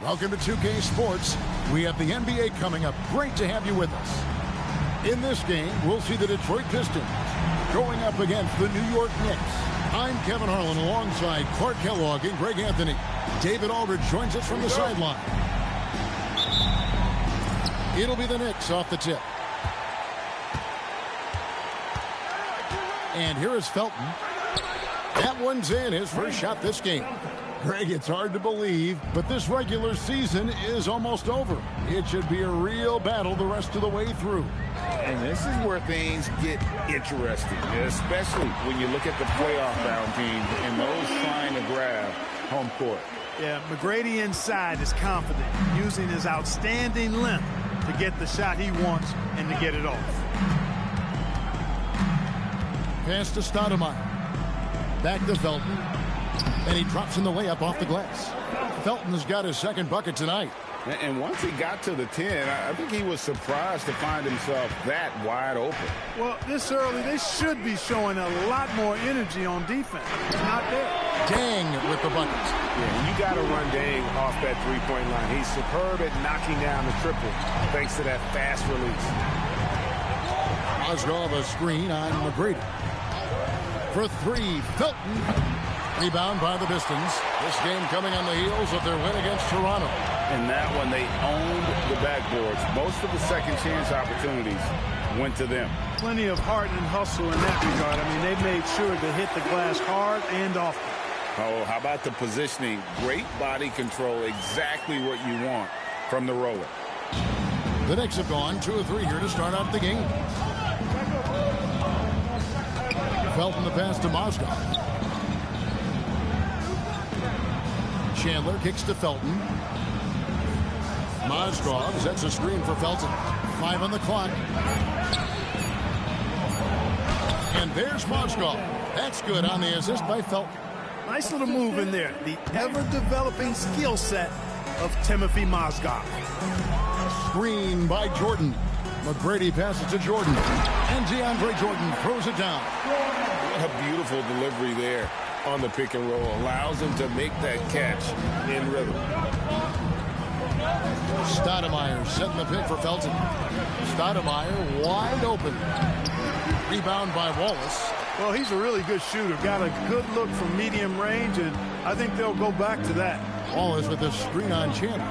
Welcome to 2K Sports. We have the NBA coming up. Great to have you with us. In this game, we'll see the Detroit Pistons going up against the New York Knicks. I'm Kevin Harlan alongside Clark Kellogg and Greg Anthony. David Aldridge joins us from the sideline. It'll be the Knicks off the tip. And here is Felton. That one's in, his first shot this game. Greg, it's hard to believe, but this regular season is almost over. It should be a real battle the rest of the way through. And this is where things get interesting, especially when you look at the playoff-bound teams and those trying to grab home court. Yeah, McGrady inside is confident, using his outstanding length to get the shot he wants and to get it off. Pass to Stoudemire. Back to Felton. And he drops in the layup off the glass. Felton's got his second bucket tonight. And once he got to the 10, I think he was surprised to find himself that wide open. Well, this early, they should be showing a lot more energy on defense. It's not there. Dang with the bucket. Yeah, you got to run Dang off that three-point line. He's superb at knocking down the triple thanks to that fast release. Osgood a screen on McGrady. For three, Felton. Rebound by the Pistons. This game coming on the heels of their win against Toronto. And that one, they owned the backboards. Most of the second chance opportunities went to them. Plenty of heart and hustle in that regard. I mean, they made sure to hit the glass hard and often. Oh, how about the positioning? Great body control, exactly what you want from the roller. The Knicks have gone 2 of 3 here to start out the game. Felton the pass to Mozgov. Chandler kicks to Felton. Mozgov sets a screen for Felton. 5 on the clock. And there's Mozgov. That's good on the assist by Felton. Nice little move in there. The ever-developing skill set of Timothy Mozgov. Screen by Jordan. McGrady passes to Jordan. And DeAndre Jordan throws it down. What a beautiful delivery there on the pick and roll. Allows him to make that catch in rhythm. Stoudemire setting the pick for Felton. Stoudemire wide open. Rebound by Wallace. Well, he's a really good shooter. Got a good look from medium range, and I think they'll go back to that. Wallace with a screen on Chandler.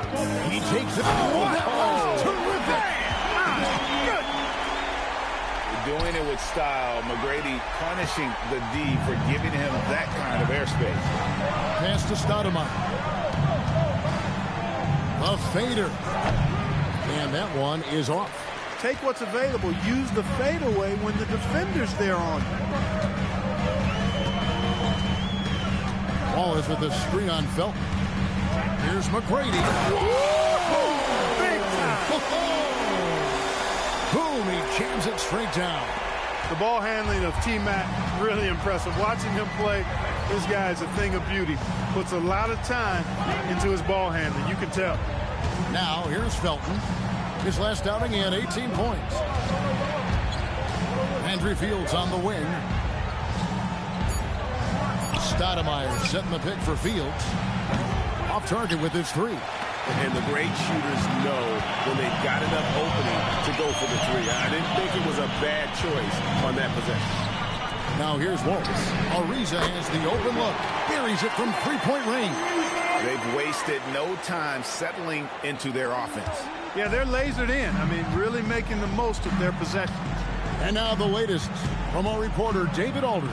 He takes it. Oh, that was terrific. Doing it with style. McGrady punishing the D for giving him that kind of airspace. Pass to Stoudemire. A fader. And that one is off. Take what's available. Use the fadeaway when the defender's there on you. Wallace with a screen on Felton. Here's McGrady. Big time. Boom, he jams it straight down. The ball handling of T-Mac, really impressive. Watching him play, this guy is a thing of beauty. Puts a lot of time into his ball handling. You can tell. Now, here's Felton. His last outing, he had 18 points. Andrew Fields on the wing. Stoudemire setting the pick for Fields. Off target with his 3. And the great shooters know when they've got enough opening to go for the 3. I didn't think it was a bad choice on that possession. Now here's Wallace. Ariza has the open look. Buries it from 3-point range. They've wasted no time settling into their offense. Yeah, they're lasered in. I mean, really making the most of their possession. And now the latest from our reporter, David Aldridge.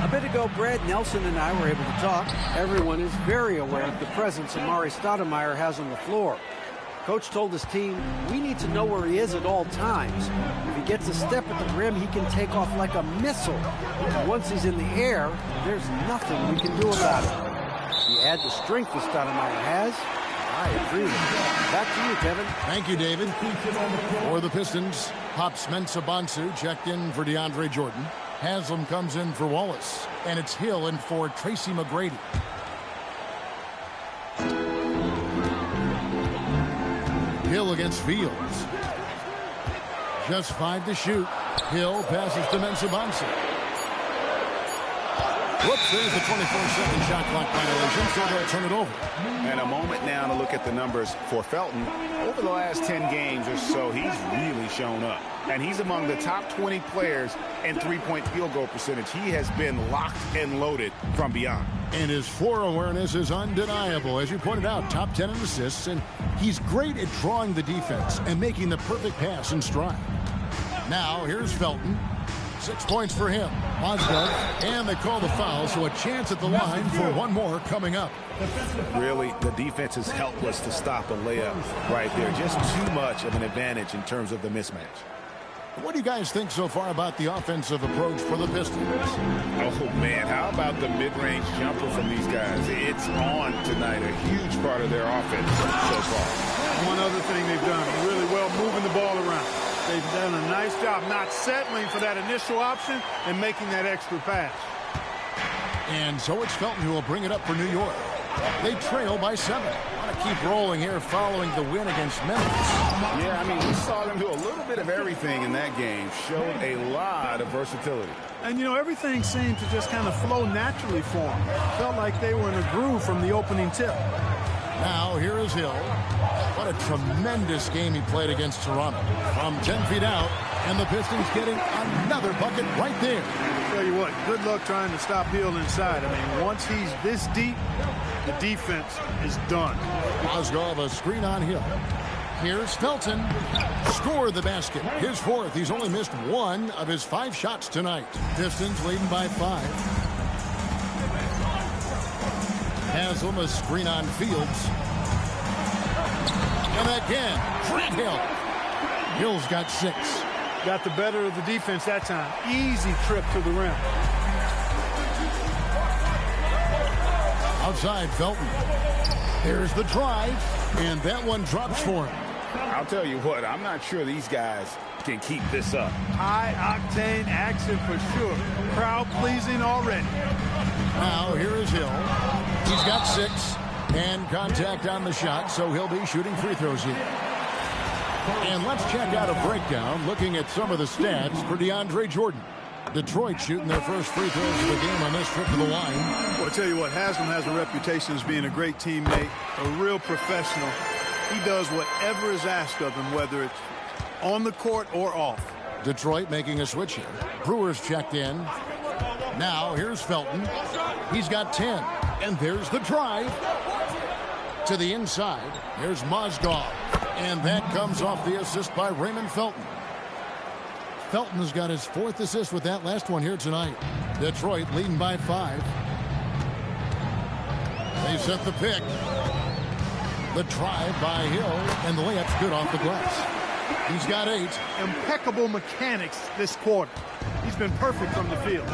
A bit ago, Brad Nelson and I were able to talk. Everyone is very aware of the presence Amari Stoudemire has on the floor. Coach told his team, we need to know where he is at all times. If he gets a step at the rim, he can take off like a missile. And once he's in the air, there's nothing we can do about it. You add the strength that Stoudemire has, I agree with you. Back to you, Kevin. Thank you, David. For the Pistons, Pops Mensah-Bonsu checked in for DeAndre Jordan. Haslam comes in for Wallace. And it's Hill in for Tracy McGrady. Hill against Fields. Just 5 to shoot. Hill passes to Mensah-Bonsu. Whoops, there's the 24-second shot clock violation, so they'll turn it over. And a moment now to look at the numbers for Felton. Over the last 10 games or so, he's really shown up. And he's among the top 20 players in three-point field goal percentage. He has been locked and loaded from beyond. And his floor awareness is undeniable. As you pointed out, top 10 in assists, and he's great at drawing the defense and making the perfect pass in stride. Now, here's Felton. 6 points for him. Mozgov, and they call the foul, so a chance at the line for one more coming up. Really, the defense is helpless to stop a layup right there. Just too much of an advantage in terms of the mismatch. What do you guys think so far about the offensive approach for the Pistons? Oh, man, how about the mid-range jumper from these guys? It's on tonight, a huge part of their offense so far. One other thing they've done really well, moving the ball around. They've done a nice job not settling for that initial option and making that extra pass. And so it's Felton who will bring it up for New York. They trail by 7. Want to keep rolling here following the win against Memphis. Yeah, I mean, we saw them do a little bit of everything in that game. Showed a lot of versatility. And, you know, everything seemed to just kind of flow naturally for them. Felt like they were in a groove from the opening tip. Now, here is Hill. What a tremendous game he played against Toronto. From 10 feet out, and the Pistons getting another bucket right there. I'll tell you what, good luck trying to stop Hill inside. I mean, once he's this deep, the defense is done. Mozgov, a screen on Hill. Here's Felton. Scored the basket. His 4th. He's only missed 1 of his 5 shots tonight. Pistons leading by 5. Haslam, a screen on Fields. And again, Grant Hill. Hill's got 6. Got the better of the defense that time. Easy trip to the rim. Outside, Felton. There's the drive, and that one drops for him. I'll tell you what, I'm not sure these guys can keep this up. High-octane action for sure. Crowd-pleasing already. Now, here is Hill. He's got 6, and contact on the shot, so he'll be shooting free throws here. And let's check out a breakdown looking at some of the stats for DeAndre Jordan. Detroit shooting their first free throws of the game on this trip to the line. Well, I'll tell you what, Haslam has a reputation as being a great teammate, a real professional. He does whatever is asked of him, whether it's on the court or off. Detroit making a switch here. Brewers checked in. Now, here's Felton. He's got 10. And there's the drive. To the inside. Here's Mozgov. And that comes off the assist by Raymond Felton. Felton has got his 4th assist with that last one here tonight. Detroit leading by 5. They set the pick. The drive by Hill, and the layup's good off the glass. He's got 8. Impeccable mechanics this quarter. He's been perfect from the field.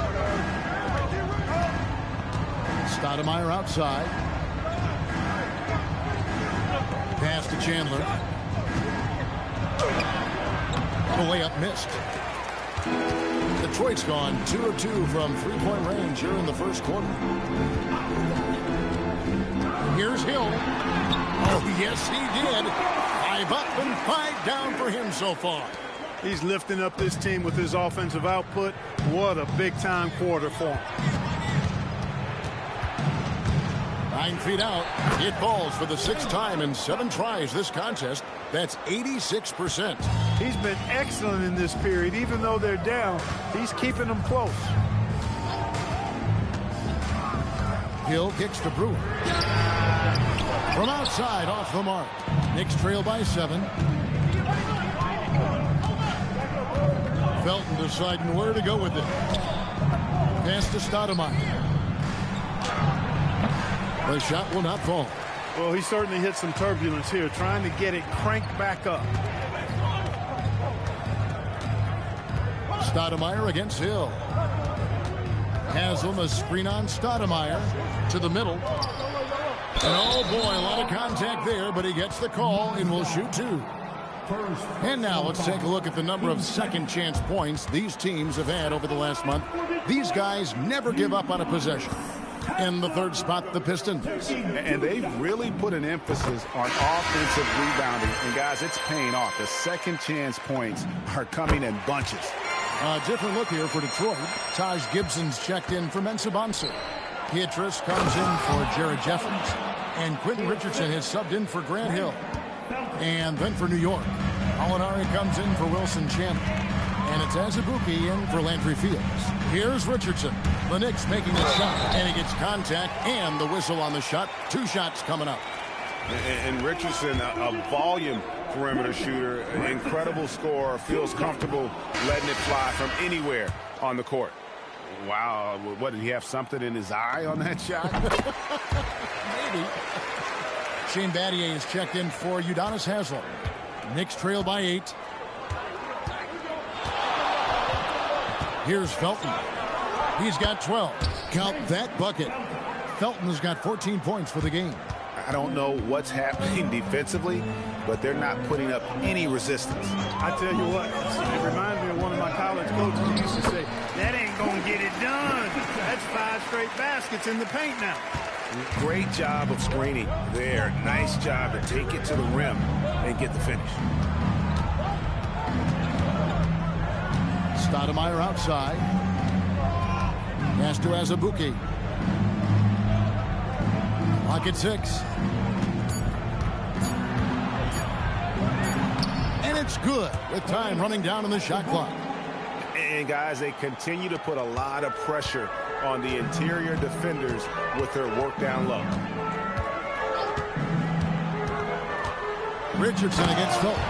Stoudemire outside. Pass to Chandler. The layup missed. Detroit's gone 2 of 2 from three-point range here in the first quarter. Here's Hill. Oh, yes, he did. 5 up and 5 down for him so far. He's lifting up this team with his offensive output. What a big-time quarter for him. 9 feet out. It falls for the 6th time in 7 tries this contest. That's 86%. He's been excellent in this period. Even though they're down, he's keeping them close. Hill kicks to Brewer. From outside, off the mark. Knicks trail by 7. Felton deciding where to go with it. Pass to Stoudemire. The shot will not fall. Well, he certainly hit some turbulence here, trying to get it cranked back up. Stoudemire against Hill. Haslam, a screen on Stoudemire to the middle. And oh boy, a lot of contact there, but he gets the call and will shoot 2. And now let's take a look at the number of second chance points these teams have had over the last month. These guys never give up on a possession. In the 3rd spot, the Pistons. And they've really put an emphasis on offensive rebounding. And guys, it's paying off. The second chance points are coming in bunches. A different look here for Detroit. Taj Gibson's checked in for Mensah. Pietrus comes in for Jared Jeffries. And Quentin Richardson has subbed in for Grant Hill. And then for New York, Alinari comes in for Wilson Chandler. And it's Azubuike in for Landry Fields. Here's Richardson. The Knicks making a shot. And he gets contact and the whistle on the shot. 2 shots coming up. And Richardson, a volume perimeter shooter, an incredible scorer, feels comfortable letting it fly from anywhere on the court. Wow, what, did he have something in his eye on that shot? Maybe. Shane Battier is checked in for Udonis Haslem. Knicks trail by 8. Here's Felton. He's got 12. Count that bucket. Felton has got 14 points for the game. I don't know what's happening defensively, but they're not putting up any resistance. I tell you what, it reminds me of one of my college coaches who used to say, that ain't going to get it done. That's 5 straight baskets in the paint now. Great job of screening there. Nice job to take it to the rim and get the finish. Stoudemire outside. Pass to Azubuike. Clock at 6. And it's good with time running down on the shot clock. And guys, they continue to put a lot of pressure on the interior defenders with their work down low. Richardson against Felton.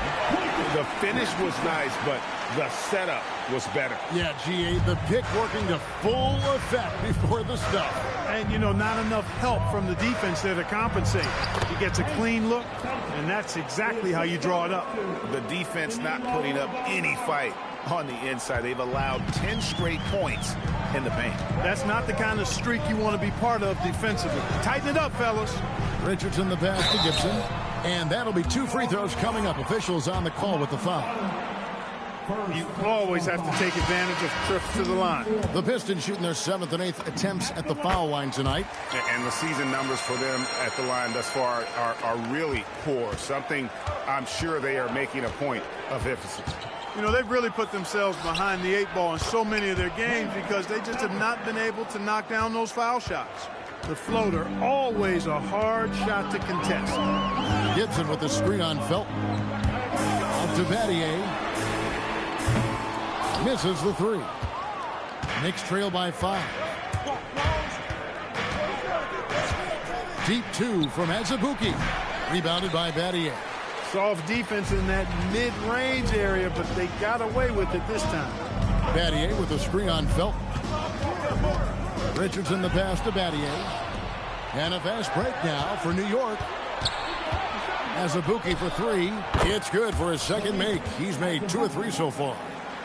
The finish was nice, but the setup was better. Yeah, GA, the pick working to full effect before the stuff. And, you know, not enough help from the defense there to compensate. He gets a clean look, and that's exactly how you draw it up. The defense not putting up any fight on the inside. They've allowed 10 straight points in the paint. That's not the kind of streak you want to be part of defensively. Tighten it up, fellas. Richardson the pass to Gibson. And that'll be 2 free throws coming up. Officials on the call with the foul. You always have to take advantage of trips to the line. The Pistons shooting their 7th and 8th attempts at the foul line tonight. And the season numbers for them at the line thus far are really poor. Something I'm sure they are making a point of emphasis. You know, they've really put themselves behind the 8 ball in so many of their games because they just have not been able to knock down those foul shots. The floater, always a hard shot to contest. Gibson with the screen on Felton. Out to Battier. Misses the 3. Knicks trail by 5. Deep 2 from Azubuike. Rebounded by Battier. Soft defense in that mid-range area, but they got away with it this time. Battier with a screen on Felton. Richardson the pass to Battier. And a fast break now for New York. Azubuike for 3. It's good for his second make. He's made 2 or 3 so far.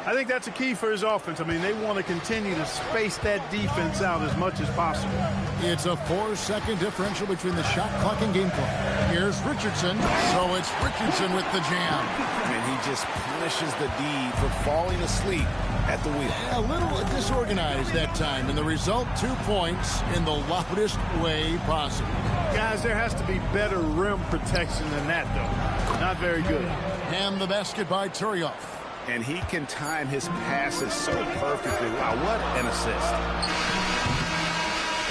I think that's a key for his offense. I mean, they want to continue to space that defense out as much as possible. It's a 4-second differential between the shot clock and game clock. Here's Richardson. So it's Richardson with the jam. And he just punishes the D for falling asleep at the wheel. A little disorganized that time, and the result 2 points in the loudest way possible. Guys, there has to be better rim protection than that, though. Not very good. And the basket by Turioff. And he can time his passes so perfectly. Wow, what an assist.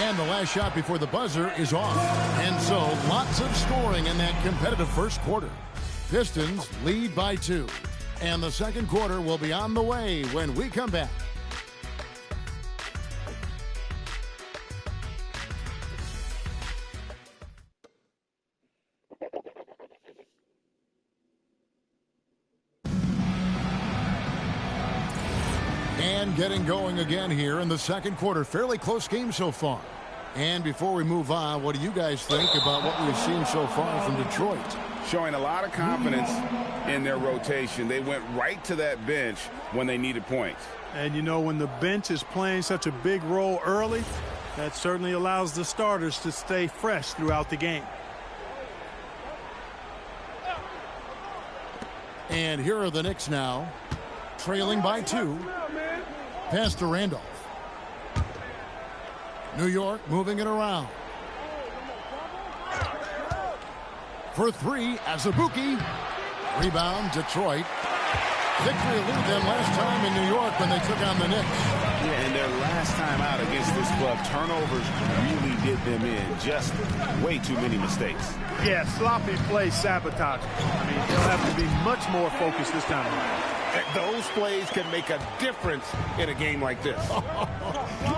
And the last shot before the buzzer is off. And so lots of scoring in that competitive first quarter. Pistons lead by 2. And the second quarter will be on the way when we come back. And getting going again here in the second quarter. Fairly close game so far. And before we move on, what do you guys think about what we've seen so far from Detroit? Showing a lot of confidence in their rotation. They went right to that bench when they needed points. And, you know, when the bench is playing such a big role early, that certainly allows the starters to stay fresh throughout the game. And here are the Knicks now, trailing by 2. Pass to Randolph. New York moving it around. For 3, Azubuike. Rebound, Detroit. Victory eluded them last time in New York when they took on the Knicks. Yeah, and their last time out against this club, turnovers really did them in. Just way too many mistakes. Yeah, sloppy play sabotage. I mean, they'll have to be much more focused this time around. Those plays can make a difference in a game like this.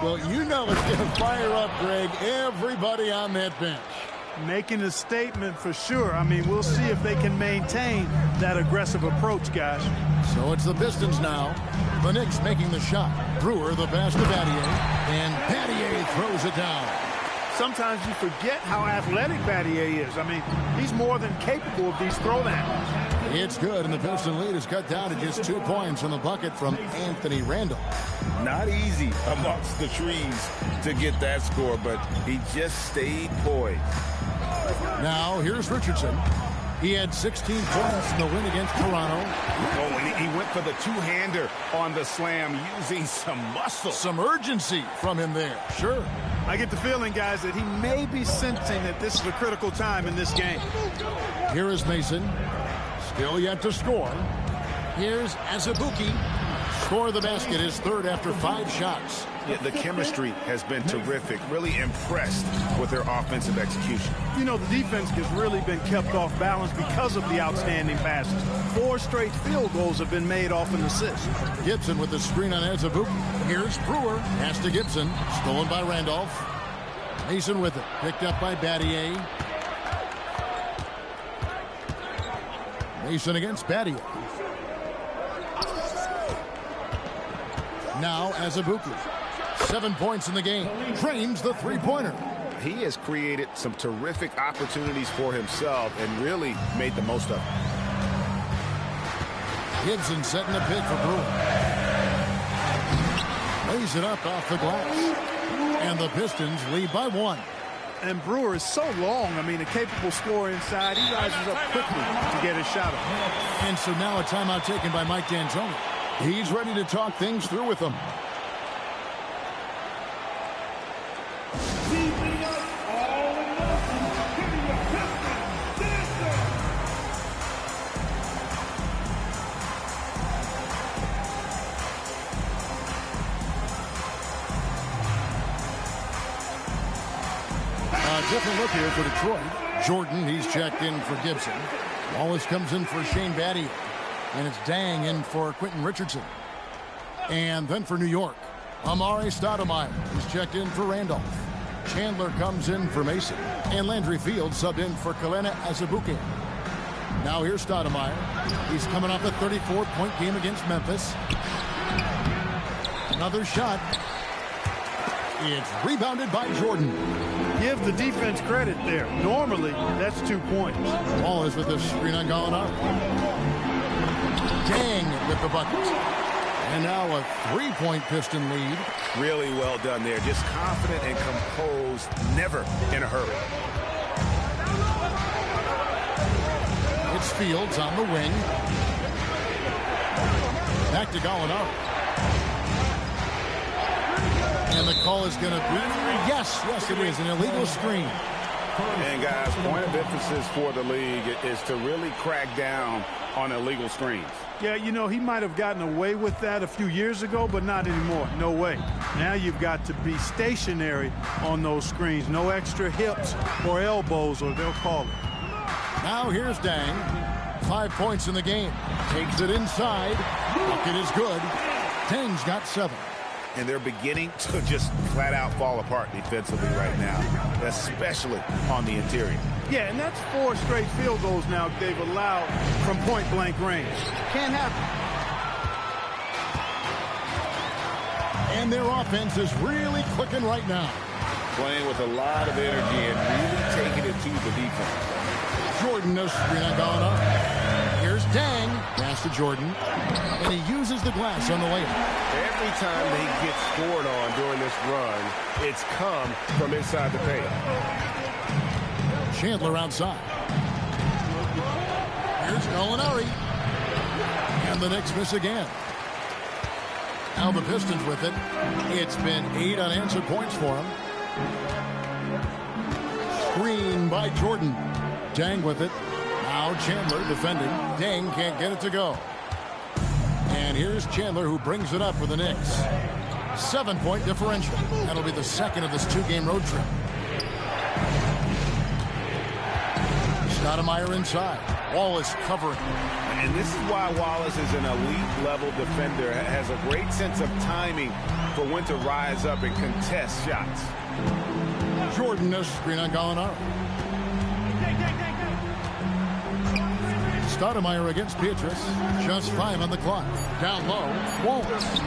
Well, you know it's going to fire up, Greg, everybody on that bench. Making a statement for sure. I mean, we'll see if they can maintain that aggressive approach, guys. So it's the Pistons now. The Knicks making the shot. Brewer the pass to Battier, and Battier throws it down. Sometimes you forget how athletic Battier is. I mean, he's more than capable of these throwdowns. It's good, and the Piston lead is cut down to just 2 points on the bucket from Anthony Randolph. Not easy amongst the trees to get that score, but he just stayed poised. Now, here's Richardson. He had 16 points in the win against Toronto. Oh, and he went for the two-hander on the slam using some muscle. Some urgency from him there, sure. I get the feeling, guys, that he may be sensing that this is a critical time in this game. Here is Mason. Still yet to score. Here's Azubuike. Score the basket, his third after 5 shots. Yeah, the chemistry has been terrific. Really impressed with their offensive execution. You know, the defense has really been kept off balance because of the outstanding passes. 4 straight field goals have been made off an assist. Gibson with the screen on Azubuike. Here's Brewer. Pass to Gibson. Stolen by Randolph. Mason with it. Picked up by Battier. Mason against Battier. Now Azubuike. 7 points in the game. Drains the three-pointer. He has created some terrific opportunities for himself and really made the most of it. Gibson setting the pick for Brewer. Lays it up off the glass. And the Pistons lead by 1. And Brewer is so long. I mean, a capable scorer inside. He rises up quickly to get his shot off. And so now a timeout taken by Mike D'Antoni. He's ready to talk things through with them. Different look here for Detroit. Jordan, he's checked in for Gibson. Wallace comes in for Shane Battier. And it's Dang in for Quentin Richardson. And then for New York, Amare Stoudemire. He's checked in for Randolph. Chandler comes in for Mason. And Landry Fields subbed in for Kalena Azubuike. Now here's Stoudemire. He's coming off a 34-point game against Memphis. Another shot. It's rebounded by Jordan. Give the defense credit there. Normally, that's 2 points. Wallace with the screen on Gallinari. Dang with the bucket. And now a 3-point Piston lead. Really well done there. Just confident and composed. Never in a hurry. It's Fields on the wing. Back to Gallinari. And the call is going to be, yes, it is, an illegal screen. And guys, point of emphasis for the league is to really crack down on illegal screens. Yeah, you know, he might have gotten away with that a few years ago, but not anymore. No way. Now you've got to be stationary on those screens. No extra hips or elbows, or they'll call it. Now here's Dang. 5 points in the game. Takes it inside. Bucket is good. Dang's got 7. And they're beginning to just flat out fall apart defensively right now, especially on the interior. Yeah, and that's 4 straight field goals now they've allowed from point-blank range. Can't happen. And their offense is really clicking right now. Playing with a lot of energy and really taking it to the defense. Jordan, no screen on Gallinari. Here's Dang. Pass to Jordan. And he uses the glass on the layup. Every time they get scored on during this run, it's come from inside the paint. Chandler outside. Here's Gallinari. And the Knicks miss again. Now the Pistons with it. It's been 8 unanswered points for him. Screen by Jordan. Dang with it. Now Chandler defending. Dang can't get it to go. And here's Chandler, who brings it up for the Knicks. 7-point differential. That'll be the second of this 2-game road trip. Stoudemire inside. Wallace covering. And this is why Wallace is an elite-level defender. Has a great sense of timing for when to rise up and contest shots. Jordan, a screen on Gallinari. Stoudemire against Pietrus. Just 5 on the clock. Down low. Wallace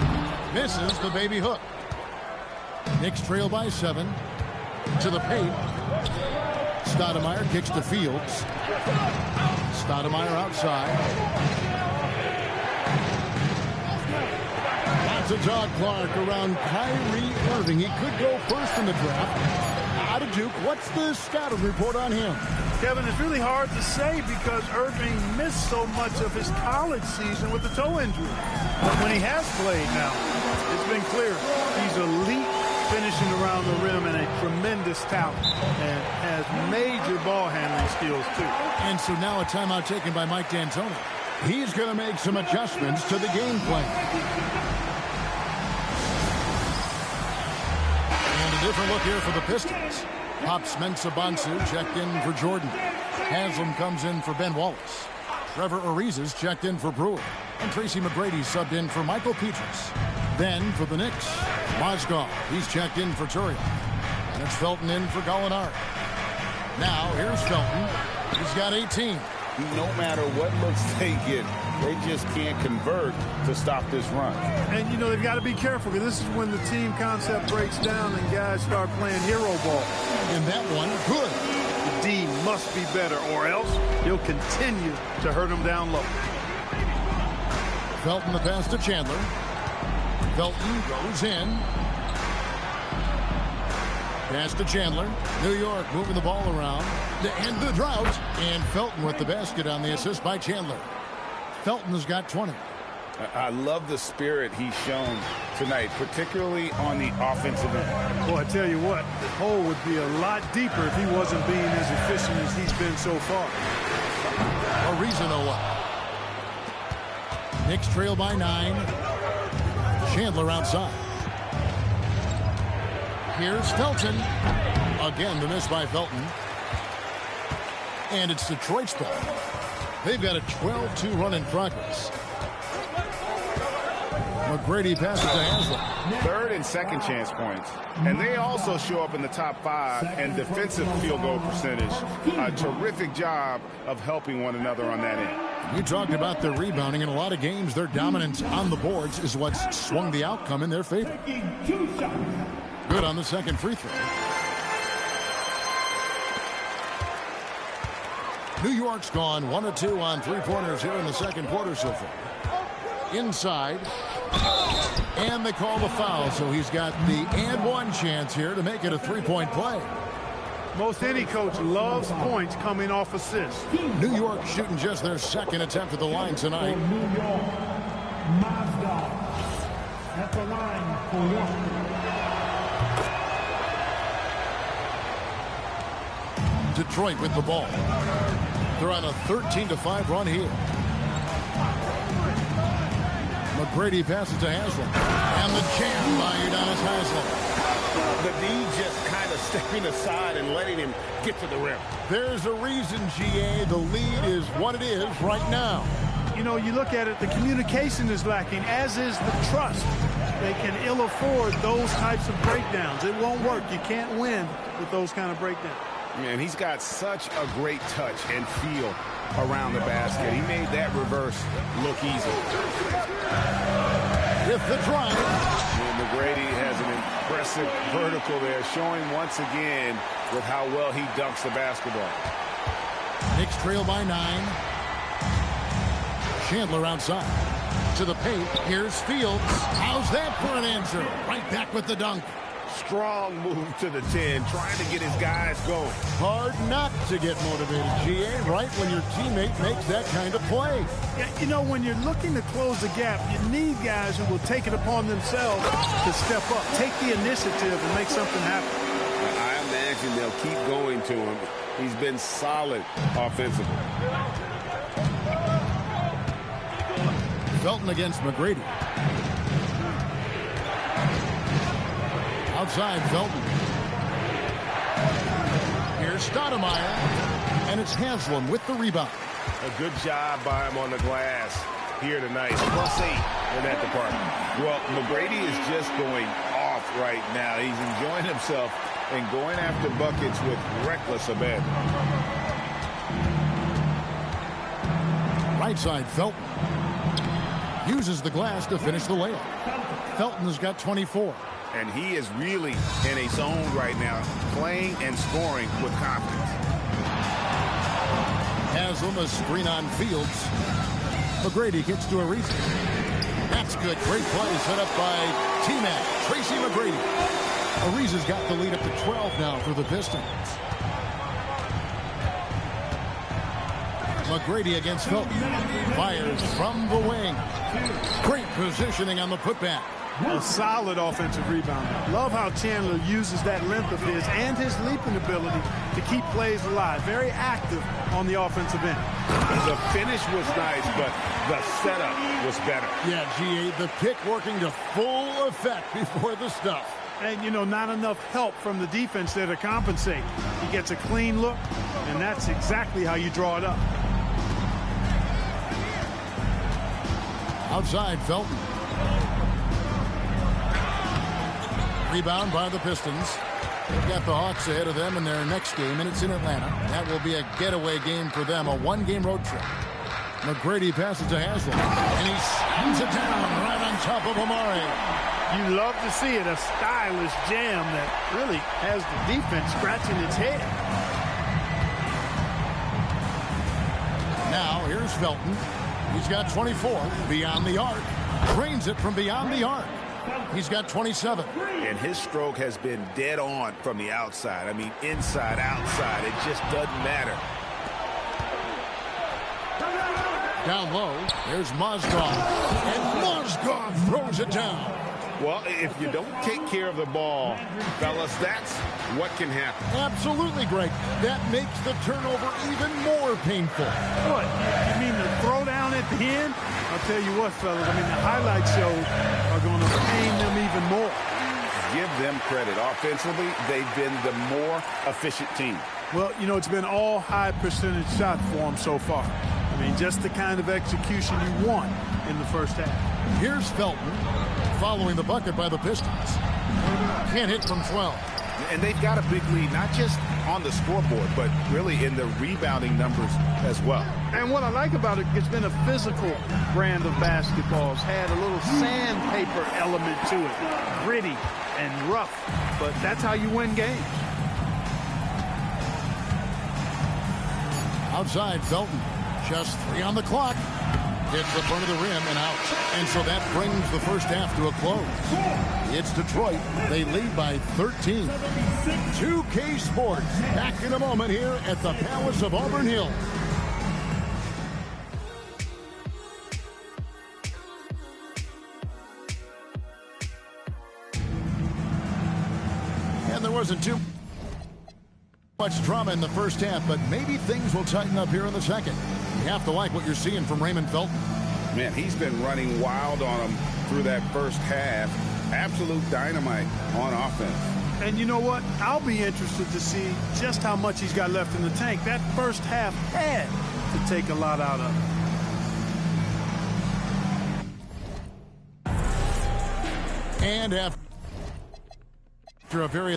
misses the baby hook. Knicks trail by 7. To the paint. Stoudemire kicks to Fields. Stoudemire outside. Lots of talk, Clark, around Kyrie Irving. He could go first in the draft. Out of Duke, what's the scouting report on him? Kevin, it's really hard to say because Irving missed so much of his college season with the toe injury. But when he has played now, it's been clear he's elite finishing around the rim and a tremendous talent and has major ball handling skills too. And so now a timeout taken by Mike D'Antoni. He's going to make some adjustments to the game plan. And a different look here for the Pistons. Pops Mensah-Bonsu checked in for Jordan. Haslam comes in for Ben Wallace. Trevor Ariza's checked in for Brewer. And Tracy McGrady subbed in for Michael Pietrus. Then for the Knicks, Mozgov. He's checked in for Turian. And it's Felton in for Gallinari. Now here's Felton. He's got 18. No matter what looks they get, they just can't convert to stop this run. And, you know, they've got to be careful because this is when the team concept breaks down and guys start playing hero ball. And that one, good. The D must be better or else he'll continue to hurt them down low. Felton the pass to Chandler. Felton goes in. Pass to Chandler. New York moving the ball around to end the drought. And Felton with the basket on the assist by Chandler. Felton has got 20. I love the spirit he's shown tonight, particularly on the offensive end. Boy, I tell you what, the hole would be a lot deeper if he wasn't being as efficient as he's been so far. A reason or what? Knicks trail by 9. Chandler outside. Here's Felton. Again, the miss by Felton. And it's Detroit's ball. They've got a 12-2 run in progress. McGrady passes to Haslam. Third and second chance points. And they also show up in the top 5 and defensive field goal percentage. A terrific job of helping one another on that end. You talked about their rebounding. In a lot of games, their dominance on the boards is what's swung the outcome in their favor. Good on the second free throw. New York's gone 1 of 2 on three-pointers here in the second quarter so far. Inside. And they call the foul, so he's got the and one chance here to make it a three-point play. Most any coach loves points coming off assists. New York shooting just their second attempt at the line tonight. New York, Mozgov at the line for Washington. Detroit with the ball. They're on a 13-5 run here. McGrady passes to Haslam. And the jam by Udonis Haslam. The D just kind of stepping aside and letting him get to the rim. There's a reason, GA. The lead is what it is right now. You know, you look at it, the communication is lacking, as is the trust. They can ill afford those types of breakdowns. It won't work. You can't win with those kind of breakdowns. Man, he's got such a great touch and feel around the basket. He made that reverse look easy. With the drive. And McGrady has an impressive vertical there, showing once again with how well he dunks the basketball. Knicks trail by 9. Chandler outside. To the paint. Here's Fields. How's that for an answer? Right back with the dunk. Strong move to the 10, trying to get his guys going. Hard not to get motivated, GA, right when your teammate makes that kind of play. Yeah, you know, when you're looking to close the gap, you need guys who will take it upon themselves to step up, take the initiative, and make something happen. I imagine they'll keep going to him. He's been solid offensively. Felton against McGrady. Outside Felton. Here's Stoudemire. And it's Haslam with the rebound. A good job by him on the glass here tonight. +8 in that department. Well, McGrady is just going off right now. He's enjoying himself and going after buckets with reckless abandon. Right side, Felton. Uses the glass to finish the layup. Felton has got 24. And he is really in a zone right now, playing and scoring with confidence. Haslam a screen on Fields. McGrady gets to Ariza. That's good. Great play set up by T-Mac. Tracy McGrady. Ariza's got the lead up to 12 now for the Pistons. McGrady against Felton. Fires from the wing. Great positioning on the putback. A solid offensive rebound. Love how Chandler uses that length of his and his leaping ability to keep plays alive. Very active on the offensive end. The finish was nice, but the setup was better. Yeah, GA, the pick working to full effect before the stuff. And, you know, not enough help from the defense there to compensate. He gets a clean look, and that's exactly how you draw it up. Outside, Felton. Rebound by the Pistons. They've got the Hawks ahead of them in their next game, and it's in Atlanta. That will be a getaway game for them, a one-game road trip. McGrady passes to Haslam, and he slams it down right on top of Amari. You love to see it, a stylish jam that really has the defense scratching its head. Now, here's Felton. He's got 24 beyond the arc. Drains it from beyond the arc. He's got 27. And his stroke has been dead on from the outside. I mean, inside, outside. It just doesn't matter. Down low, there's Mozgov. And Mozgov throws it down. Well, if you don't take care of the ball, fellas, that's what can happen. Absolutely, Greg. That makes the turnover even more painful. What? You mean the throwdown at the end? I'll tell you what, fellas. I mean, the highlight shows are going to pain them even more. Give them credit. Offensively, they've been the more efficient team. Well, you know, it's been all high percentage shots for them so far. I mean, just the kind of execution you want in the first half. Here's Felton following the bucket by the Pistons. Can't hit from 12. And they've got a big lead, not just on the scoreboard, but really in the rebounding numbers as well. And what I like about it, it's been a physical brand of basketball. It's had a little sandpaper element to it. Gritty and rough. But that's how you win games. Outside, Felton. Just 3 on the clock. Hits the front of the rim and out. And so that brings the first half to a close. It's Detroit. They lead by 13. 2K Sports. Back in a moment here at the Palace of Auburn Hills. And there wasn't too much drama in the first half, but maybe things will tighten up here in the second. You have to like what you're seeing from Raymond Felton. Man, he's been running wild on them through that first half. Absolute dynamite on offense. And you know what? I'll be interested to see just how much he's got left in the tank. That first half had to take a lot out of it. And after a very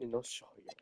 No shoyo.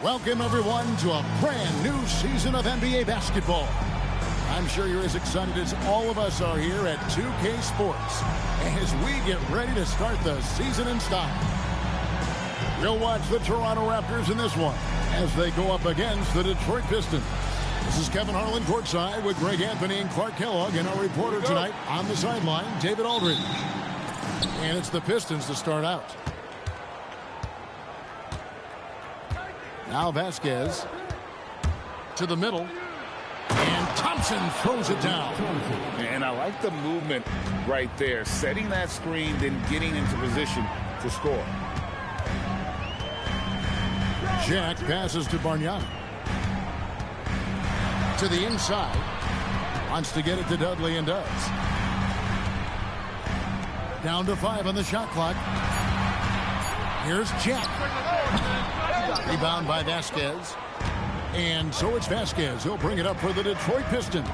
Welcome, everyone, to a brand new season of NBA basketball. I'm sure you're as excited as all of us are here at 2K Sports as we get ready to start the season in style. We'll watch the Toronto Raptors in this one as they go up against the Detroit Pistons. This is Kevin Harlan courtside with Greg Anthony and Clark Kellogg, and our reporter tonight on the sideline, David Aldridge. And it's the Pistons to start out. Now Vasquez to the middle, and Thompson throws it down. And I like the movement right there, setting that screen, then getting into position to score. Jack passes to Bargnani. To the inside. Wants to get it to Dudley and does. Down to 5 on the shot clock. Here's Jack. Rebound by Vasquez. And so it's Vasquez. He'll bring it up for the Detroit Pistons.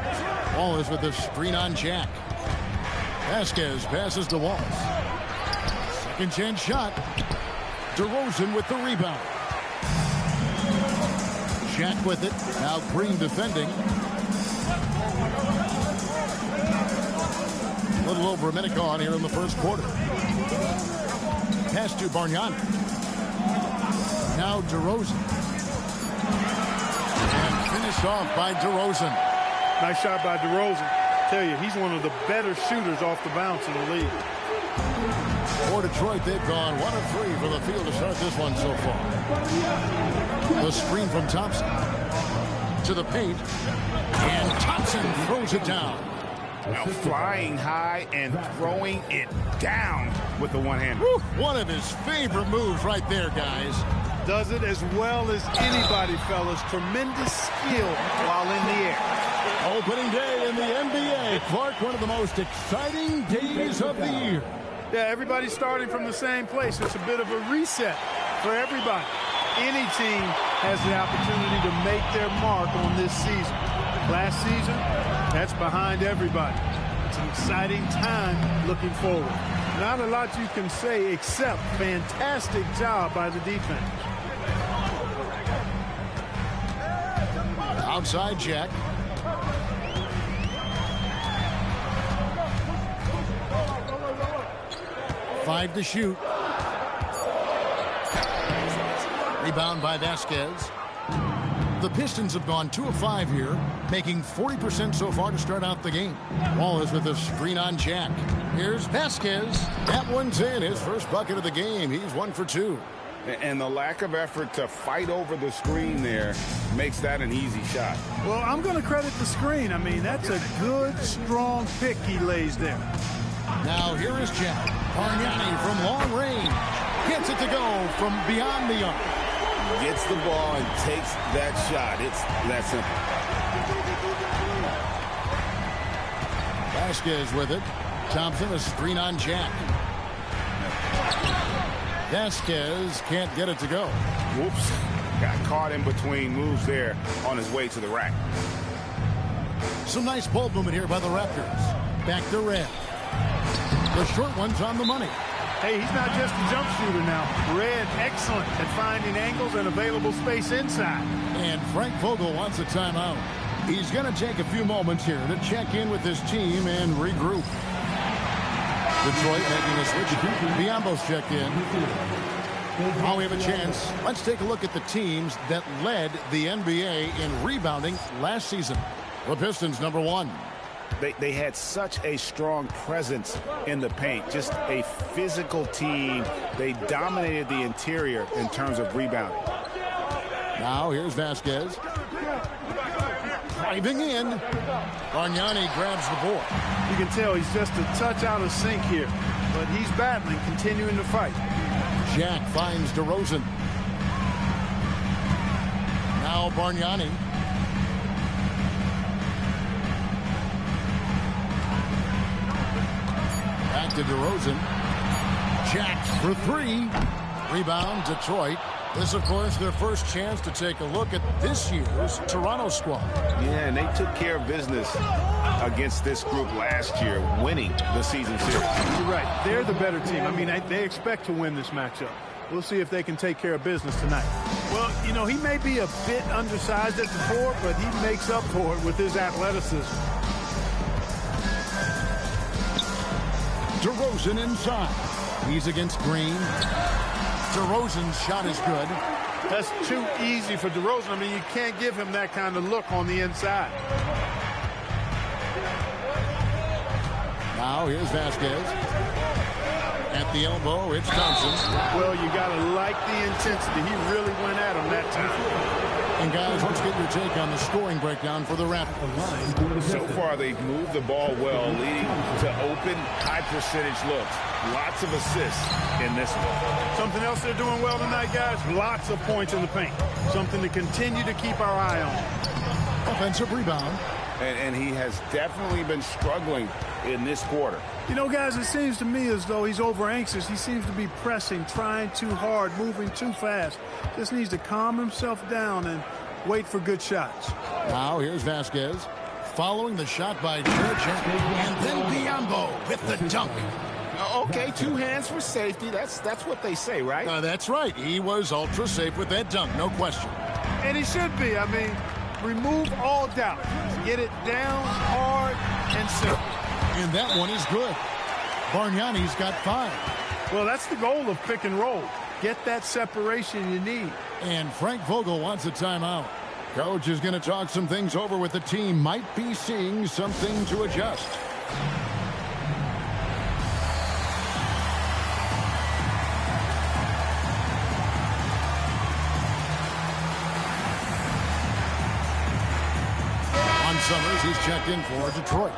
Ball is with the screen on Jack. Vasquez passes to Walls. Second chance shot. DeRozan with the rebound. Jack with it. Now Green defending. A little over a minute gone here in the first quarter. Pass to Bargnani. Now DeRozan. And finished off by DeRozan. Nice shot by DeRozan. Tell you, he's one of the better shooters off the bounce in the league. For Detroit, they've gone 1 of 3 for the field to start this one so far. The screen from Thompson to the paint, and Thompson throws it down. Now flying high and throwing it down with the one-hander. One of his favorite moves right there, guys. Does it as well as anybody, fellas. Tremendous skill while in the air. Opening day in the NBA. Clark, one of the most exciting days of the year. Yeah, everybody's starting from the same place. It's a bit of a reset for everybody. Any team has the opportunity to make their mark on this season. Last season, that's behind everybody. It's an exciting time looking forward. Not a lot you can say except fantastic job by the defense. Outside Jack. Five to shoot. Rebound by Vasquez. The Pistons have gone 2 of 5 here, making 40% so far to start out the game. Ball is with a screen on Jack. Here's Vasquez. That one's in. His first bucket of the game. He's 1 for 2. And the lack of effort to fight over the screen there makes that an easy shot. Well, I'm going to credit the screen. I mean, that's a good, strong pick he lays there. Now here is Jack. Bargnani from long range. Gets it to go from beyond the arc. Gets the ball and takes that shot. It's that simple. Vasquez with it. Thompson, a screen on Jack. Vasquez can't get it to go. Whoops. Got caught in between moves there on his way to the rack. Some nice ball movement here by the Raptors. Back to Red. The short one's on the money. Hey, he's not just a jump shooter now. Red, excellent at finding angles and available space inside. And Frank Vogel wants a timeout. He's going to take a few moments here to check in with his team and regroup. Detroit making a switch. Biombo's checked in. While we have a chance, let's take a look at the teams that led the NBA in rebounding last season. The Pistons, number 1. They had such a strong presence in the paint, just a physical team. They dominated the interior in terms of rebounding. Now here's Vasquez. Driving in. Bargnani grabs the board. You can tell he's just a touch out of sync here, but he's battling, continuing to fight. Jack finds DeRozan. Now Bargnani. Back to DeRozan. Jack for 3. Rebound, Detroit. This, of course, their first chance to take a look at this year's Toronto squad. Yeah, and they took care of business against this group last year, winning the season series. You're right. They're the better team. I mean, they expect to win this matchup. We'll see if they can take care of business tonight. Well, you know, he may be a bit undersized at the 4, but he makes up for it with his athleticism. DeRozan inside. He's against Green. DeRozan's shot is good. That's too easy for DeRozan. I mean, you can't give him that kind of look on the inside. Now here's Vasquez. At the elbow, it's Thompson. Well, you got to like the intensity. He really went at him that time. And guys, let's get your take on the scoring breakdown for the Raptors. So far, they've moved the ball well, leading to open, high-percentage looks. Lots of assists in this one. Something else they're doing well tonight, guys, lots of points in the paint. Something to continue to keep our eye on. Offensive rebound. And he has definitely been struggling in this quarter. You know, guys, it seems to me as though he's over-anxious. He seems to be pressing, trying too hard, moving too fast. Just needs to calm himself down and wait for good shots. Now here's Vasquez. Following the shot by Church. And then Biyombo with the dunk. Okay, 2 hands for safety. That's what they say, right? That's right. He was ultra safe with that dunk, no question. And he should be. I mean, remove all doubt. Get it down hard and simple. And that one is good. Bargnani's got 5. Well, that's the goal of pick and roll. Get that separation you need. And Frank Vogel wants a timeout. Coach is going to talk some things over with the team. Might be seeing something to adjust. Summers, he's checked in for Detroit.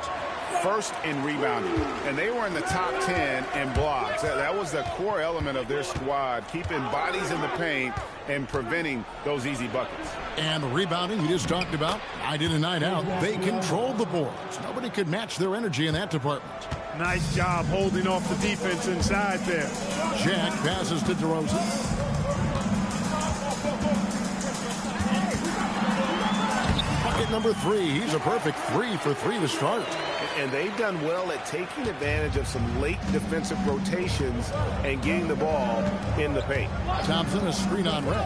First in rebounding, and they were in the top 10 in blocks. That was the core element of their squad, keeping bodies in the paint and preventing those easy buckets. And the rebounding you just talked about, night in and night out, they controlled the boards. Nobody could match their energy in that department. Nice job holding off the defense inside there. Jack passes to DeRozan. Bucket number 3. He's a perfect 3 for 3 to start. And they've done well at taking advantage of some late defensive rotations and getting the ball in the paint. Thompson, a screen on Red.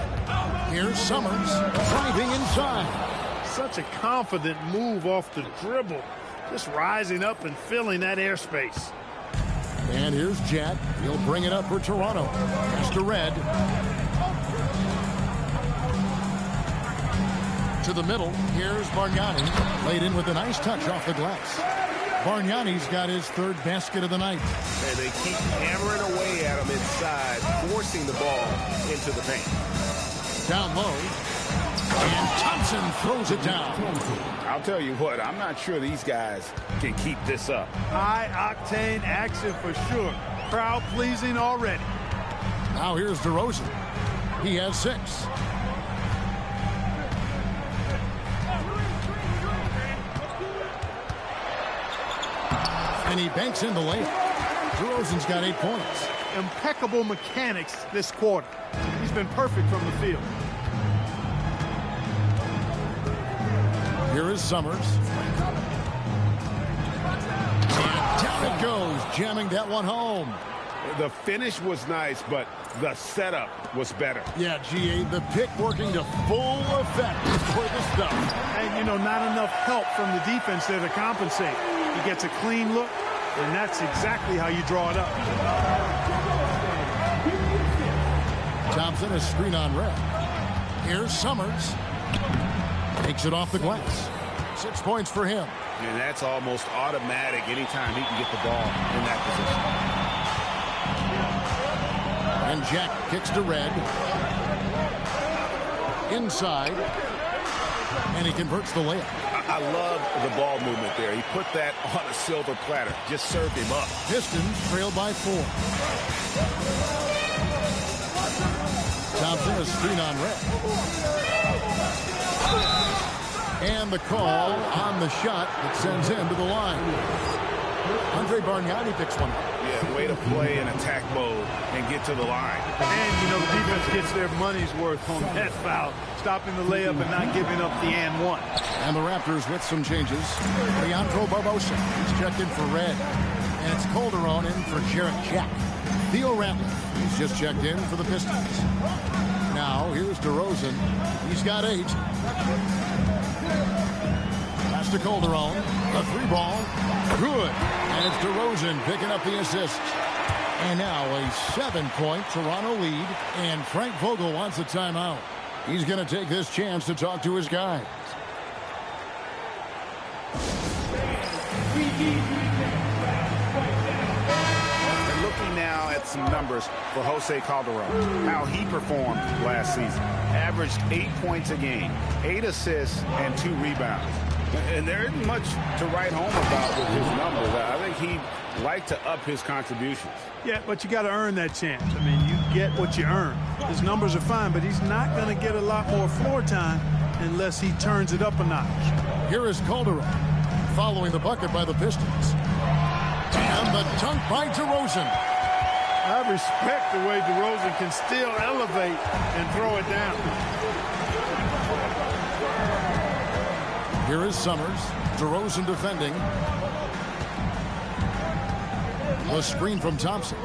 Here's Summers driving inside. Such a confident move off the dribble. Just rising up and filling that airspace. And here's Jack. He'll bring it up for Toronto. Pass to Red. To the middle. Here's Bargnani. Laid in with a nice touch off the glass. Bargnani's got his 3rd basket of the night. And they keep hammering away at him inside, forcing the ball into the paint. Down low. And Thompson throws it down. I'll tell you what, I'm not sure these guys can keep this up. High-octane action for sure. Crowd-pleasing already. Now here's DeRozan. He has 6. And he banks in the layup. DeRozan's got 8 points. Impeccable mechanics this quarter. He's been perfect from the field. Here is Summers. And down it goes, jamming that one home. The finish was nice, but the setup was better. Yeah, GA, the pick working to full effect for the stuff. And, you know, not enough help from the defense there to compensate. He gets a clean look, and that's exactly how you draw it up. Thompson, a screen on Red. Here's Summers. Takes it off the glass. 6 points for him. And that's almost automatic anytime he can get the ball in that position. And Jack kicks to Red. Inside. And he converts the layup. I love the ball movement there. He put that on a silver platter. Just served him up. Pistons trailed by 4. Thompson, a screen on Red. And the call on the shot that sends him to the line. Andre Bargnani picks one up. Yeah, way to play in attack mode and get to the line. And, you know, the defense gets their money's worth on that foul. Stopping the layup and not giving up the and one. And the Raptors with some changes. Leandro Barbosa is checked in for Red. And It's Calderon in for Jarrett Jack. Theo Ratliff, he's just checked in for the Pistons. Now, here's DeRozan. He's got 8. Pass to Calderon. A 3-ball. Good. And it's DeRozan picking up the assist. And now a 7-point Toronto lead. And Frank Vogel wants a timeout. He's going to take this chance to talk to his guys. Looking now at some numbers for Jose Calderon, how he performed last season. Averaged 8 points a game, 8 assists, and 2 rebounds. And there isn't much to write home about with his numbers. I think he'd like to up his contributions. Yeah, but you got to earn that chance. I mean, you get what you earn. His numbers are fine, but he's not going to get a lot more floor time unless he turns it up a notch. Here is Calderon following the bucket by the Pistons. And the dunk by DeRozan. I respect the way DeRozan can still elevate and throw it down. Here is Summers. DeRozan defending. The screen from Thompson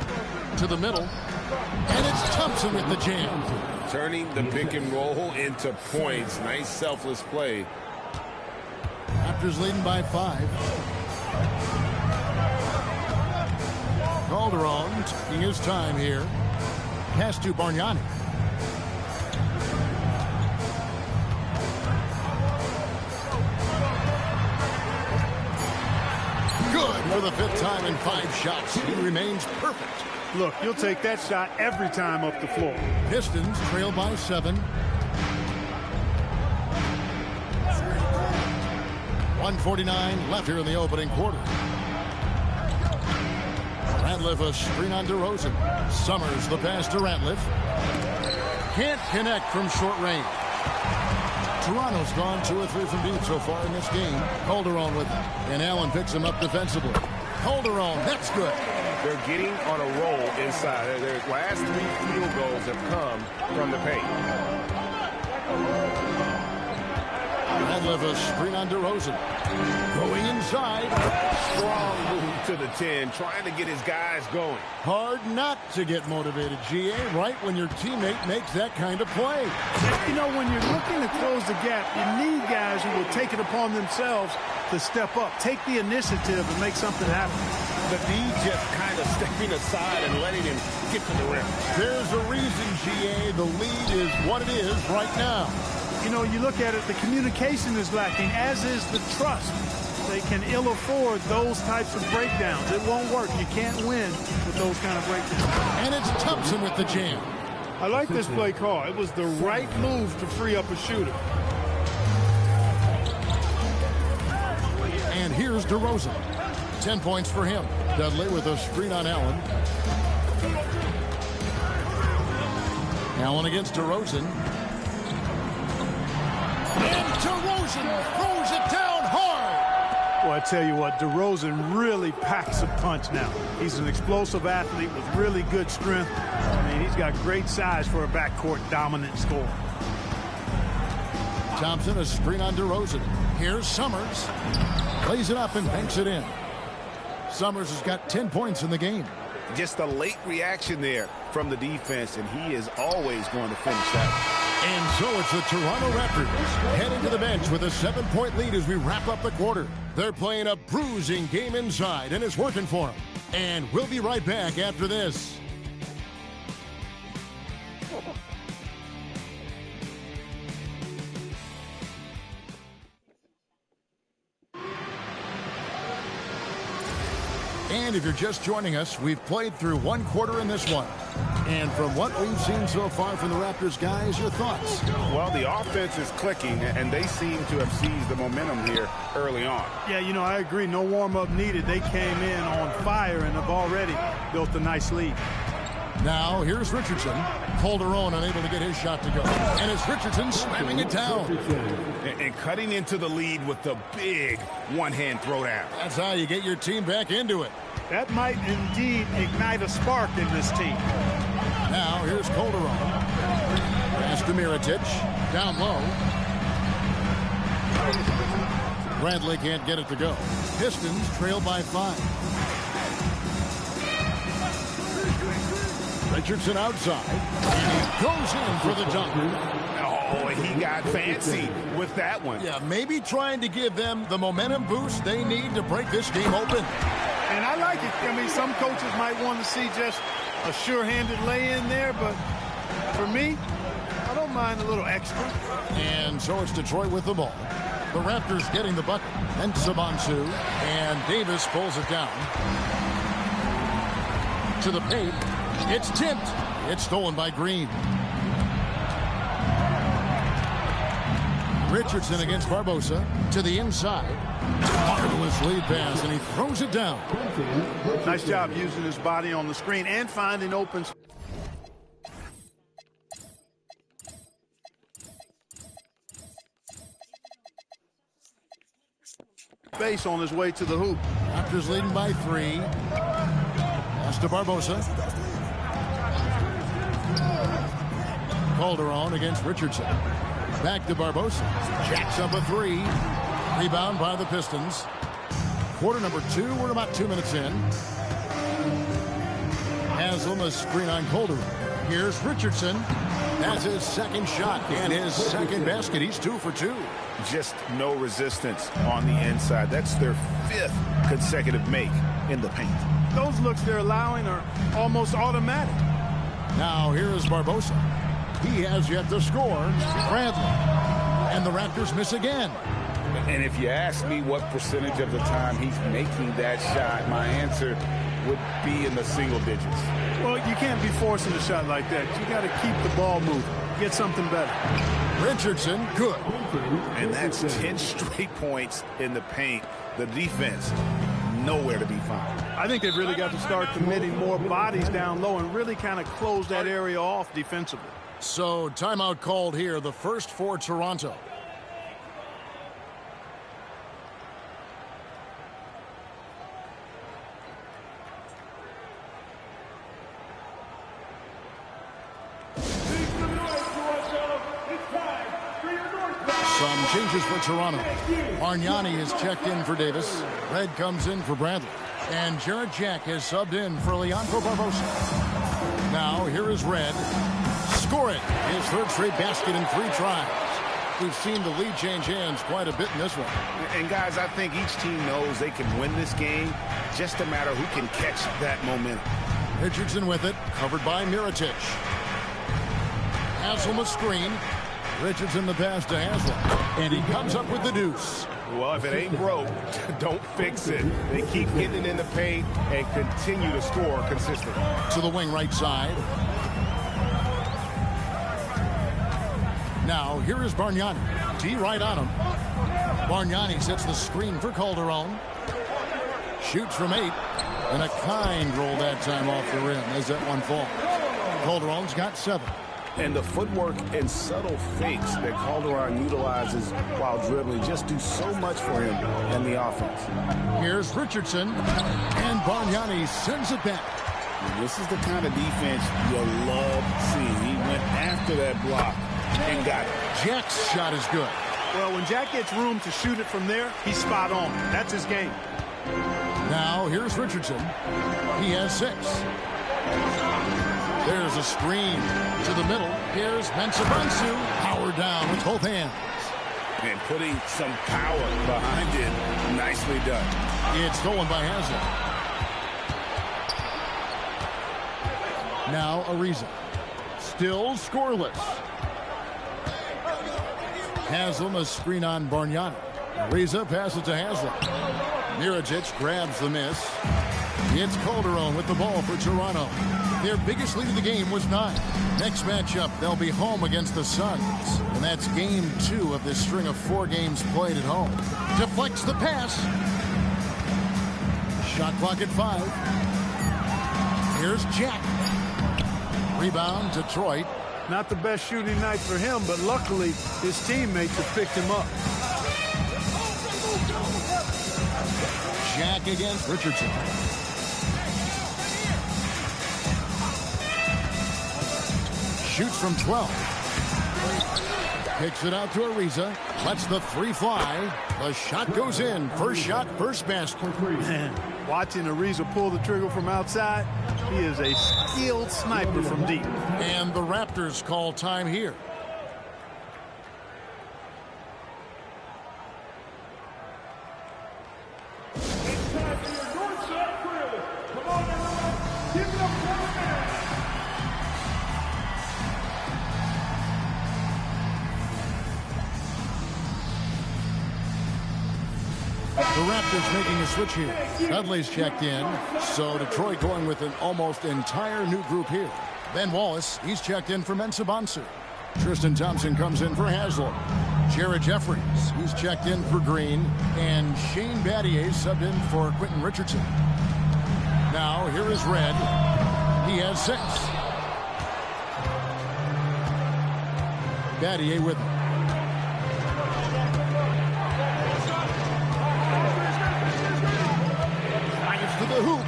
to the middle. And it's Thompson with the jam. Turning the pick and roll into points. Nice selfless play. Raptors leading by 5. Calderon taking his time here. Pass to Bargnani. Good for the 5th time in 5 shots. He remains perfect. Look, you'll take that shot every time up the floor. Pistons trail by 7. 1:49 left here in the opening quarter. Ratliff a screen on DeRozan. Summers the pass to Ratliff. Can't connect from short range. Toronto's gone 2 or 3 from deep so far in this game. Calderon with it. And Allen picks him up defensively. Calderon, that's good. They're getting on a roll inside. Their last 3 field goals have come from the paint. Ratliff a screen on DeRozan. Going inside. Strong move to the 10, trying to get his guys going. Hard not to get motivated, GA, right when your teammate makes that kind of play. You know, when you're looking to close the gap, you need guys who will take it upon themselves to step up, take the initiative, and make something happen. The D just kind of stepping aside and letting him get to the rim. There's a reason, GA, the lead is what it is right now. You know, you look at it, the communication is lacking, as is the trust. They can ill afford those types of breakdowns. It won't work. You can't win with those kind of breakdowns. And it's Thompson with the jam. I like this play call. It was the right move to free up a shooter. And here's DeRozan. 10 points for him. Dudley with a screen on Allen. Allen against DeRozan. And DeRozan throws it down hard. Well, I tell you what, DeRozan really packs a punch now. He's an explosive athlete with really good strength. I mean, he's got great size for a backcourt dominant scorer. Thompson, a screen on DeRozan. Here's Summers. Plays it up and banks it in. Summers has got 10 points in the game. Just a late reaction there from the defense, and he is always going to finish that. And so it's the Toronto Raptors heading to the bench with a 7-point lead as we wrap up the quarter. They're playing a bruising game inside, and it's working for them. And we'll be right back after this. And if you're just joining us, we've played through 1 quarter in this one. And from what we've seen so far from the Raptors, guys, your thoughts? Well, the offense is clicking, and they seem to have seized the momentum here early on. Yeah, you know, I agree. No warm-up needed. They came in on fire and have already built a nice lead. Now, here's Richardson. Calderon unable to get his shot to go. And it's Richardson slamming it down. And cutting into the lead with the big one-hand throwdown. That's how you get your team back into it. That might indeed ignite a spark in this team. Now, here's Calderon. Pass to Mirotic. Down low. Bradley can't get it to go. Pistons trail by 5. Richardson outside. And he goes in for the dunk. Oh, he got fancy with that one. Yeah, maybe trying to give them the momentum boost they need to break this game open. And I like it. I mean, some coaches might want to see just a sure-handed lay-in there, but for me, I don't mind a little extra. And so it's Detroit with the ball. The Raptors getting the bucket. And Sabansu. And Davis pulls it down. To the paint. It's tipped. It's stolen by Green. Richardson against Barbosa. To the inside. Marvelous lead pass, and he throws it down. Nice job using his body on the screen and finding open space on his way to the hoop. Raptors leading by 3. Pass to Barbosa. Calderon against Richardson. Back to Barbosa. Jacks up a 3. Rebound by the Pistons. Quarter number 2. We're about 2 minutes in. Haslam a screen on Calderon. Here's Richardson. That's his second shot and his second basket. He's 2 for 2. Just no resistance on the inside. That's their 5th consecutive make in the paint. Those looks they're allowing are almost automatic. Now here is Barbosa. He has yet to score. Bradley. And the Raptors miss again. And if you ask me what percentage of the time he's making that shot, my answer would be in the single digits. Well, you can't be forcing a shot like that. You got to keep the ball moving. Get something better. Richardson, good. And that's 10 straight points in the paint. The defense, nowhere to be found. I think they've really got to start committing more bodies down low and really kind of close that area off defensively. So timeout called here, the first for Toronto. Some changes for Toronto. Bargnani is checked in for Davis. Red comes in for Bradley. And Jarrett Jack is subbed in for Leandro Barbosa. Now here is Red. Score it. His 3rd straight basket in 3 tries. We've seen the lead change hands quite a bit in this one. And guys, I think each team knows they can win this game. Just a matter who can catch that momentum. Richardson with it. Covered by Mirotic. Haslam a screen. Richardson the pass to Haslam. And he comes up with the deuce. Well, if it ain't broke, don't fix it. They keep getting it in the paint and continue to score consistently. To the wing right side. Now, here is Bargnani. D right on him. Bargnani sets the screen for Calderon. Shoots from 8. And a kind roll that time off the rim as that one falls. Calderon's got 7. And the footwork and subtle fakes that Calderon utilizes while dribbling just do so much for him and the offense. Here's Richardson. And Bargnani sends it back. And this is the kind of defense you love seeing. He went after that block and got it. Jack's shot is good. Well, when Jack gets room to shoot it from there, he's spot on. That's his game. Now, here's Richardson. He has 6. There's a screen to the middle. Here's Mensah-Bonsu. Power down with both hands. And putting some power behind it. Nicely done. It's stolen by Haslam. Now Ariza. Still scoreless. Haslam a screen on Bargnani. Ariza passes to Haslam. Mirotic grabs the miss. It's Calderon with the ball for Toronto. Their biggest lead of the game was 9. Next matchup, they'll be home against the Suns. And that's game 2 of this string of 4 games played at home. Deflects the pass. Shot clock at 5. Here's Jack. Rebound, Detroit. Not the best shooting night for him, but luckily his teammates have picked him up. Jack against Richardson. Shoots from 12. Kicks it out to Ariza. Lets the three fly. The shot goes in. First shot, first basket. Man, watching Ariza pull the trigger from outside, he is a skilled sniper from deep. And the Raptors call time here. It's time for your north side thrillers. Come on, everyone. Give it up for the man. The Raptors making a switch here. Dudley's checked in. So Detroit going with an almost entire new group here. Ben Wallace, he's checked in for Mensah Bonser. Tristan Thompson comes in for Haslam. Jared Jeffries, he's checked in for Green. And Shane Battier subbed in for Quentin Richardson. Now here is Red. He has 6. Battier with him. To the hoop,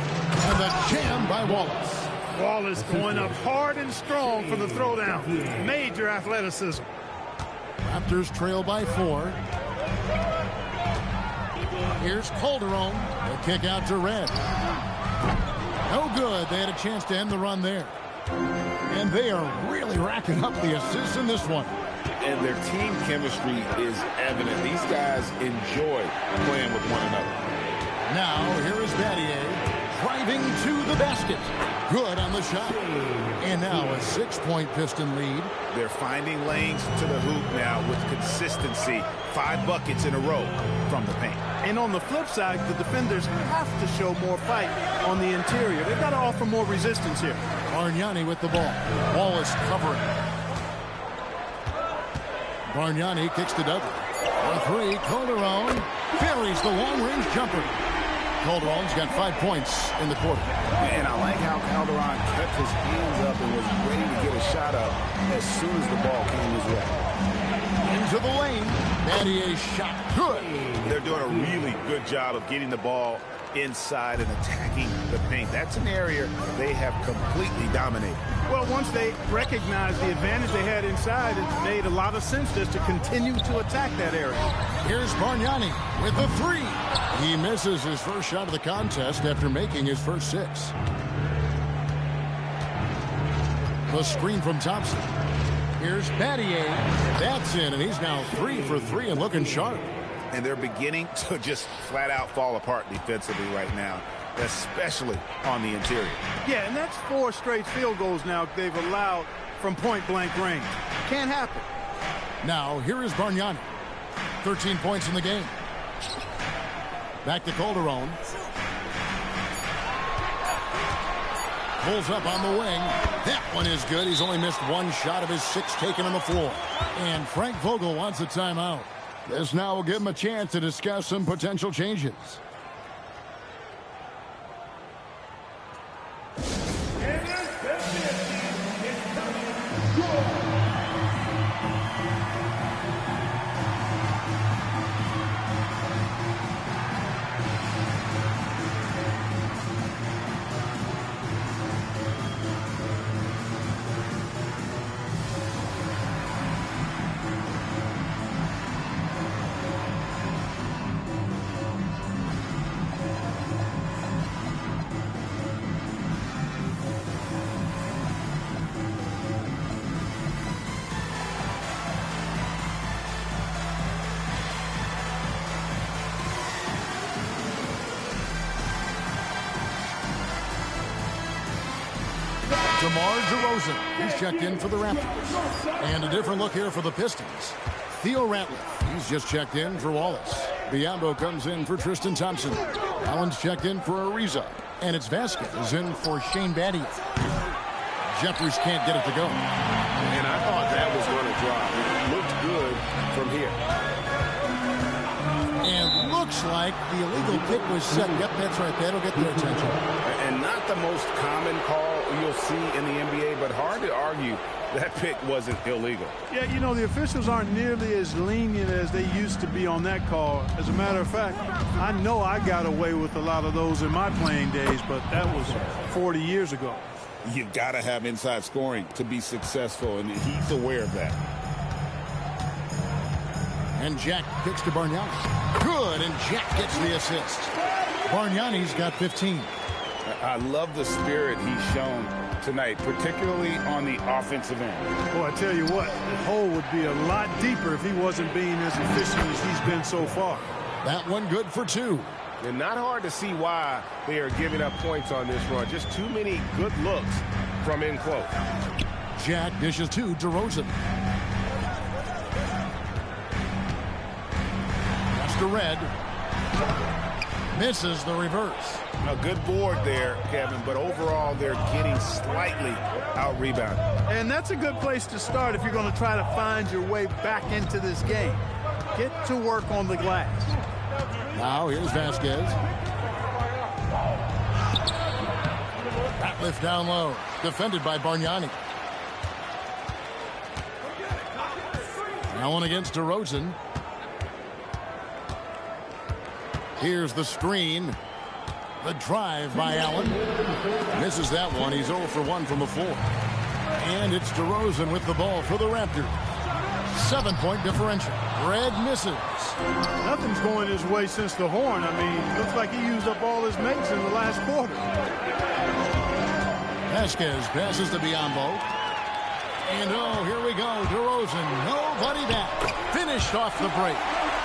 and the jam by Wallace. Wallace going up hard and strong for the throwdown. Major athleticism. Raptors trail by 4. Here's Calderon. The kick out to Red. No good. They had a chance to end the run there. And they are really racking up the assists in this one. And their team chemistry is evident. These guys enjoy playing with one another. Now, here is Battier driving to the basket. Good on the shot. And now a 6-point Piston lead. They're finding lanes to the hoop now with consistency. 5 buckets in a row from the paint. And on the flip side, the defenders have to show more fight on the interior. They've got to offer more resistance here. Bargnani with the ball. Wallace covering. Bargnani kicks to Dudley. For 3, Calderon buries the long-range jumper. Calderon's got 5 points in the quarter. And I like how Calderon kept his hands up and was ready to get a shot up as soon as the ball came his way. Into the lane. Battier's shot. Good. They're doing a really good job of getting the ball inside and attacking the paint. That's an area they have completely dominated. Well, once they recognized the advantage they had inside, it made a lot of sense just to continue to attack that area. Here's Bargnani with the 3. He misses his first shot of the contest after making his first 6. The screen from Thompson. Here's Battier. That's in, and he's now 3 for 3 and looking sharp. And they're beginning to just flat out fall apart defensively right now, especially on the interior. Yeah, and that's 4 straight field goals now they've allowed from point-blank range. Can't happen. Now, here is Bargnani. 13 points in the game. Back to Calderon. Pulls up on the wing. That one is good. He's only missed 1 shot of his 6 taken on the floor. And Frank Vogel wants a timeout. This now will give him a chance to discuss some potential changes. DeMar DeRozan, he's checked in for the Raptors. And a different look here for the Pistons. Theo Ratliff, he's just checked in for Wallace. Biyombo comes in for Tristan Thompson. Allen's checked in for Ariza. And it's Vasquez in for Shane Battier. Jeffries can't get it to go. And I thought that was going to drop. It looked good from here. And looks like the illegal pick was set. Yep, that's right. That'll get their attention. And not the most common call you'll see in the NBA, but hard to argue that pick wasn't illegal. Yeah, you know, the officials aren't nearly as lenient as they used to be on that call. As a matter of fact, I know I got away with a lot of those in my playing days, but that was 40 years ago. You've got to have inside scoring to be successful, and he's aware of that. And Jack kicks to Bargnani. Good, and Jack gets the assist. Bargnani's got 15. I love the spirit he's shown tonight, particularly on the offensive end. Boy, I tell you what, the hole would be a lot deeper if he wasn't being as efficient as he's been so far. That one good for 2. And not hard to see why they are giving up points on this run. Just too many good looks from in close. Jack dishes to DeRozan. That's to Red. Misses the reverse. A good board there, Kevin, but overall they're getting slightly out-rebounded. And that's a good place to start if you're going to try to find your way back into this game. Get to work on the glass. Now here's Vasquez. That lift down low. Defended by Bargnani. Allen against DeRozan. Here's the screen. The drive by Allen. Misses that one. He's 0 for 1 from the floor. And it's DeRozan with the ball for the Raptors. 7-point differential. Red misses. Nothing's going his way since the horn. I mean, looks like he used up all his mates in the last quarter. Vasquez passes to Biyombo. And here we go. DeRozan, nobody back. Finished off the break.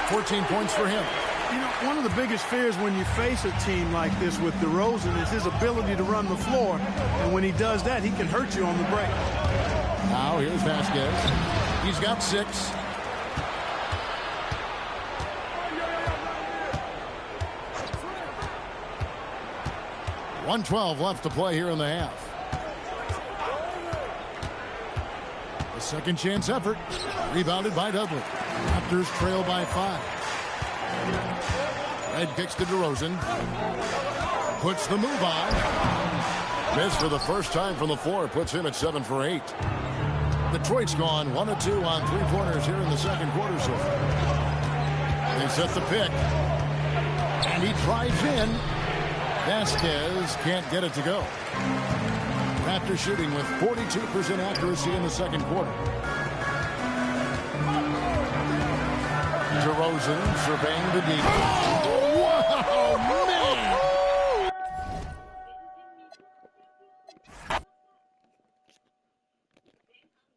14 points for him. You know, one of the biggest fears when you face a team like this with DeRozan is his ability to run the floor. And when he does that, he can hurt you on the break. Now here's Vasquez. He's got 6. .112 left to play here in the half. A second chance effort. Rebounded by Dudley. Raptors trail by 5. Red kicks to DeRozan. Puts the move on. Missed for the first time from the floor. Puts him at 7 for 8. Detroit's gone 1 of 2 on 3-pointers here in the second quarter so far. They set the pick. And he drives in. Vasquez can't get it to go. Raptors shooting with 42% accuracy in the second quarter. DeRozan surveying the defense. Oh, wow, man!